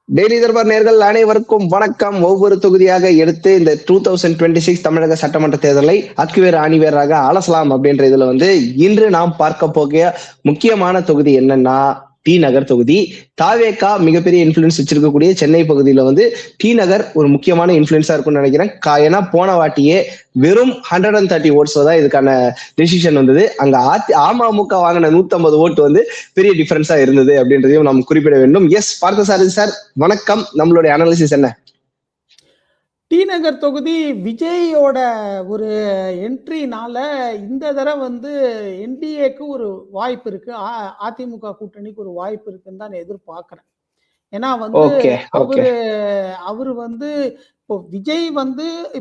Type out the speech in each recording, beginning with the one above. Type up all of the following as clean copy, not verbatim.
Daily Darbar நேர்கள் அனைவருக்கும் வணக்கம். ஒவ்வொரு தொகுதியாக எடுத்து இந்த 2026 தமிழக சட்டமன்ற தேர்தலை அக்குவேர் அணிவேராக அலசலாம் அப்படின்ற இதுல இன்று நாம் பார்க்க போகிய முக்கியமான தொகுதி என்னன்னா டி நகர் தொகுதி. தாவேகா மிகப்பெரிய இன்ஃபுளுன்ஸ் வச்சிருக்கக்கூடிய சென்னை பகுதியில டி நகர் ஒரு முக்கியமான இன்ஃபுளுன்ஸா இருக்கும்னு நினைக்கிறேன். ஏன்னா போன வாட்டியே வெறும் 130 ஓட்ஸ் தான் இதுக்கான டிசிஷன் வந்தது. அங்க அமமுக வாங்கின 150 ஓட்டு பெரிய டிஃபரன்ஸா இருந்தது அப்படின்றதையும் நாம் குறிப்பிட வேண்டும். எஸ் பார்த்தசாரதி சார் வணக்கம். நம்மளுடைய அனாலிசிஸ் என்ன? டி நகர் தொகுதி விஜயோட ஒரு என்ட்ரினால இந்த தடவை என்டிஏக்கு ஒரு வாய்ப்பு இருக்கு, அதிமுக கூட்டணிக்கு ஒரு வாய்ப்பு இருக்குன்னு தான் நான் எதிர்பார்க்கிறேன். ஏன்னா அவரு இப்போ விஜய்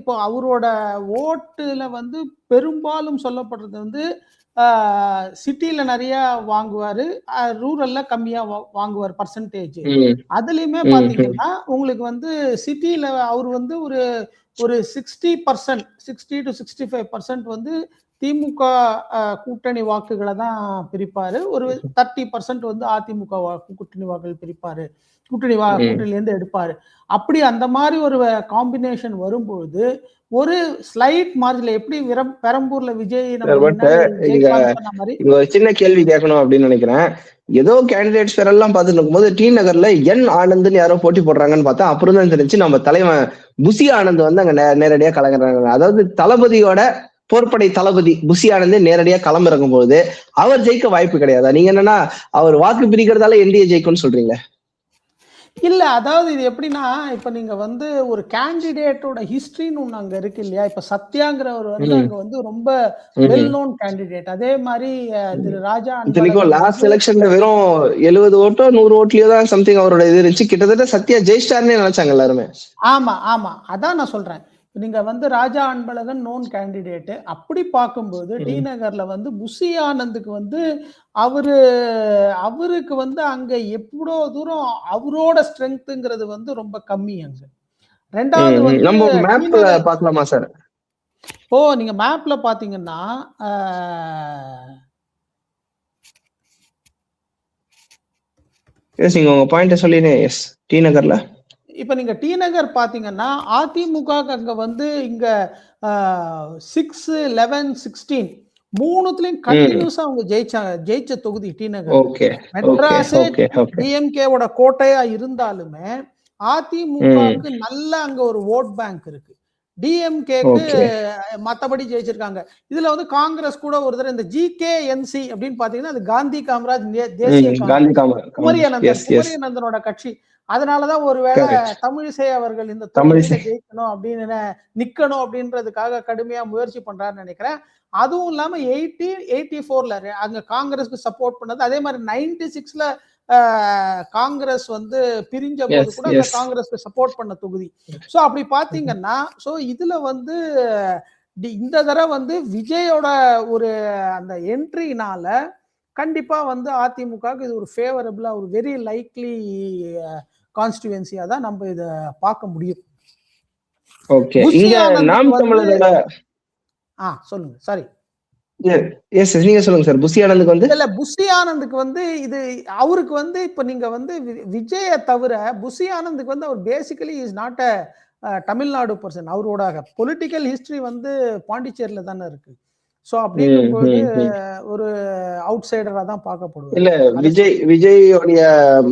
இப்போ அவரோட ஓட்டுல பெரும்பாலும் சொல்லப்படுறது சிட்டில நிறைய வாங்குவாரு, ரூரல்ல கம்மியா வாங்குவார் பர்சன்டேஜ். அதுலயுமே பாத்தீங்கன்னா உங்களுக்கு சிட்டில அவர் ஒரு 60% 60 to 65% திமுக கூட்டணி வாக்குகளை தான் பிரிப்பாரு. ஒரு 30% அதிமுக கூட்டணி வாக்குகள் பிரிப்பாரு, கூட்டணியில இருந்து எடுப்பாரு. அப்படி அந்த மாதிரி ஒரு காம்பினேஷன் வரும்போது ஒரு ஸ்லைட் மார்ஜின்ல எப்படி பெரம்பூர்ல விஜய் சின்ன கேள்வி கேட்கணும் அப்படின்னு நினைக்கிறேன். ஏதோ கேண்டிடேட்ஸ் பேரெல்லாம் பார்த்துட்டு இருக்கும்போது டி நகர்ல என் ஆனந்த்னு யாரோ போட்டி போடுறாங்கன்னு பார்த்தா அப்புறம் தான் தெரிஞ்சு நம்ம தலைவன் புசி ஆனந்த் அங்க நேரடியா கலங்குறாங்க. அதாவது தளபதியோட போர்ப்படை தளபதி புசி ஆனந்தே நேரடியா களமிறங்கும் போது அவர் ஜெயிக்க வாய்ப்பு கிடையாதா? நீங்க என்னன்னா அவர் வாக்கு பிரிக்கிறதால என்டிஏ ஜெயிக்கும்னு சொல்றீங்க? இல்ல, அதாவது இது எப்படின்னா, இப்ப நீங்க ஒரு கேண்டிடேட்டோட ஹிஸ்டரின்னு ஒண்ணு அங்க இருக்கு இல்லையா? இப்ப சத்யாங்கிறவர் அங்க ரொம்ப வெல் நோன் கேண்டிடேட். அதே மாதிரி திரு ராஜா லாஸ்ட் எலெக்ஷன்ல வெறும் 70 ஓட்டோ 100 ஓட்லயோ தான் சம்திங் அவரோட இது இருந்துச்சு. கிட்டத்தட்ட சத்யா ஜெயிஸ்டார்னே நினைச்சாங்க எல்லாருமே. ஆமா ஆமா, அதான் நான் சொல்றேன். நீங்க ராஜா அன்பழகன் நோன் கேண்டிடேட். அப்படி பார்க்கும்போது டி நகர்ல புசி ஆனந்துக்கு அவருக்கு அங்க எவ்வளோ தூரம் அவரோட ஸ்ட்ரென்த்ங்கிறது ரொம்ப கம்மி அங்க. ரெண்டாவது நம்ம மேப்ல பார்க்கலாமா சார்? நீங்க மேப்ல பாத்தீங்கன்னா உங்க பாயிண்ட சொல்லினே. எஸ், டி நகர்ல இப்ப நீங்க டி நகர் பாத்தீங்கன்னா அதிமுக அங்க இங்க 6, 11, 16 மூணுத்துலயும் கண்டினியூஸா அவங்க ஜெயிச்ச தொகுதி டி நகர். மெட்ராஸ் டிஎம்கேவோட கோட்டையா இருந்தாலுமே அதிமுகவுக்கு நல்ல அங்க ஒரு ஓட் பேங்க் இருக்கு. டிஎம்கேக்கு மத்தபடி ஜெயிச்சிருக்காங்க. இதுல காங்கிரஸ் கூட ஒரு தடவை இந்த ஜிகேஎன்சி அப்படின்னு பாத்தீங்கன்னா அது காந்தி காமராஜ் தேசிய குமரியானந்தனோட கட்சி. அதனாலதான் ஒருவேளை தமிழிசை அவர்கள் இந்த தொகுதியில ஜெயிக்கணும் அப்படின்னு நிக்கணும் அப்படின்றதுக்காக கடுமையா முயற்சி பண்றாருன்னு நினைக்கிறேன். அதுவும் இல்லாம 84ல அங்க காங்கிரஸ்க்கு சப்போர்ட் பண்ணது. அதே மாதிரி 96ல காங்கிரஸ் பிரிஞ்ச போது கூட அந்த காங்கிரஸ்க்கு சப்போர்ட் பண்ண தொகுதி. சோ அப்படி பாத்தீங்கன்னா இதுல இந்த தடவை விஜயோட ஒரு அந்த என்ட்ரினால கண்டிப்பா அதிமுக இது ஒரு ஃபேவரபிளா ஒரு வெரி லைக்லி கான்ஸ்டிட்யூன்சியா தான் நம்ம இத பார்க்க முடியும். ஓகே, இங்க நாம் தமிழரோட சொல்லுங்க. சாரி, எஸ் நீங்க சொல்லுங்க சார். புசி ஆனந்துக்கு இல்ல, புசி ஆனந்துக்கு இது அவருக்கு இப்ப நீங்க விஜய தவிர புசி ஆனந்துக்கு அவர் basically is not a Tamil Nadu person. அவரோட பொலிட்டிக்கல் ஹிஸ்டரி பாண்டிச்சேரியில தானே இருக்கு. சோ அப்படிங்கும்போது ஒரு அவுட் சைடரா தான் பார்க்கப்படுவார். இல்ல, விஜயோடைய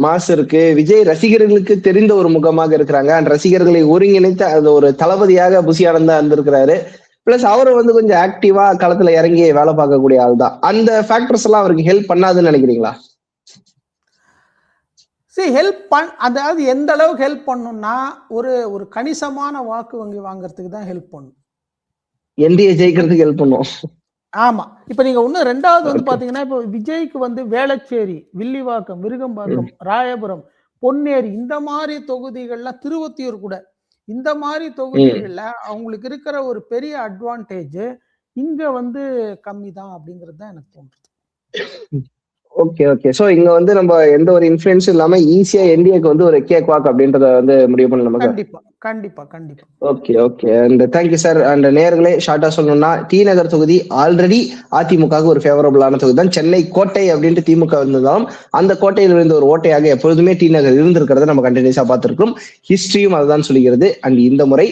மாஸ் இருக்கு. விஜய் ரசிகர்களுக்கு தெரிந்த ஒரு முகமாக இருக்கிறாங்க. அந்த ரசிகர்களை ஒருங்கிணைத்து அது ஒரு தளபதியாக புசி ஆனந்தா இருந்திருக்கிறாரு. பிளஸ் அவரை கொஞ்சம் ஆக்டிவா களத்துல இறங்கி வேலை பார்க்கக்கூடிய ஆள் தான். அந்த ஃபேக்டர்ஸ் எல்லாம் அவருக்கு ஹெல்ப் பண்ணாதுன்னு நினைக்கிறீங்களா? அதாவது எந்த அளவுக்கு ஹெல்ப் பண்ணும்னா ஒரு கணிசமான வாக்கு வங்கி வாங்குறதுக்கு தான் ஹெல்ப் பண்ணும். என்டிஏ ஜெயிக்கிறதுக்கு ஹெல்ப் பண்ணும். ஆமா, இப்ப நீங்க ரெண்டாவது பாத்தீங்கன்னா இப்ப விஜய்க்கு வேளச்சேரி, வில்லிவாக்கம், விருகம்பாக்கம், ராயபுரம், பொன்னேரி இந்த மாதிரி தொகுதிகள்லாம், திருவொத்தியூர் கூட இந்த மாதிரி தொகுதிகள்ல அவங்களுக்கு இருக்கிற ஒரு பெரிய அட்வான்டேஜ் இங்க கம்மி தான் அப்படிங்கிறது தான் எனக்கு தோன்றுது. ஓகே ஓகே, சோ இங்க நம்ம எந்த ஒரு இன்ஃப்ளூயன்ஸும் இல்லாம ஈஸியா என்டிஏக்கு ஒரு கேக் வாக் அப்படின்றத முடிவு பண்ணலாம். கண்டிப்பா கண்டிப்பா கண்டிப்பா. Okay okay and thank you sir. And நேயர்களே ஷார்ட்டா சொல்லணும்னா டி நகர் தொகுதி ஆல்ரெடி அதிமுக ஒரு ஃபேவரபிளான தொகுதி தான். சென்னை கோட்டை அப்படின்ட்டு திமுக இருந்ததாலும் அந்த கோட்டையில் இருந்த ஒரு ஓட்டையாக எப்பொழுதுமே டி நகர் இருந்திருக்கிறத நம்ம கண்டினியூஸா பார்த்திருக்கிறோம். ஹிஸ்டரியும் அதுதான் சொல்லுகிறது. அண்ட் இந்த முறை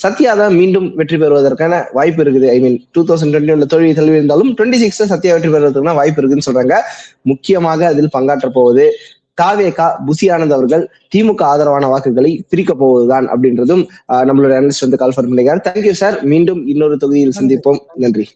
சத்யா தான் மீண்டும் வெற்றி பெறுவதற்கான வாய்ப்பு இருக்குது. ஐ மீன் 2021 தோல்வி இருந்தாலும் 26 சத்யா வெற்றி பெறுவதற்கான வாய்ப்பு இருக்குன்னு சொல்றாங்க. முக்கியமாக அதில் பங்காற்ற போவது தாவேகா புசி ஆனந்த் அவர்கள் திமுக ஆதரவான வாக்குகளை பிரிக்க போவதுதான் அப்படின்றதும் நம்மளுடைய அனலிஸ்ட் வந்து கால் பண்ணிருக்காரு. Thank you sir. மீண்டும் இன்னொரு தொகுதியில் சந்திப்போம். நன்றி.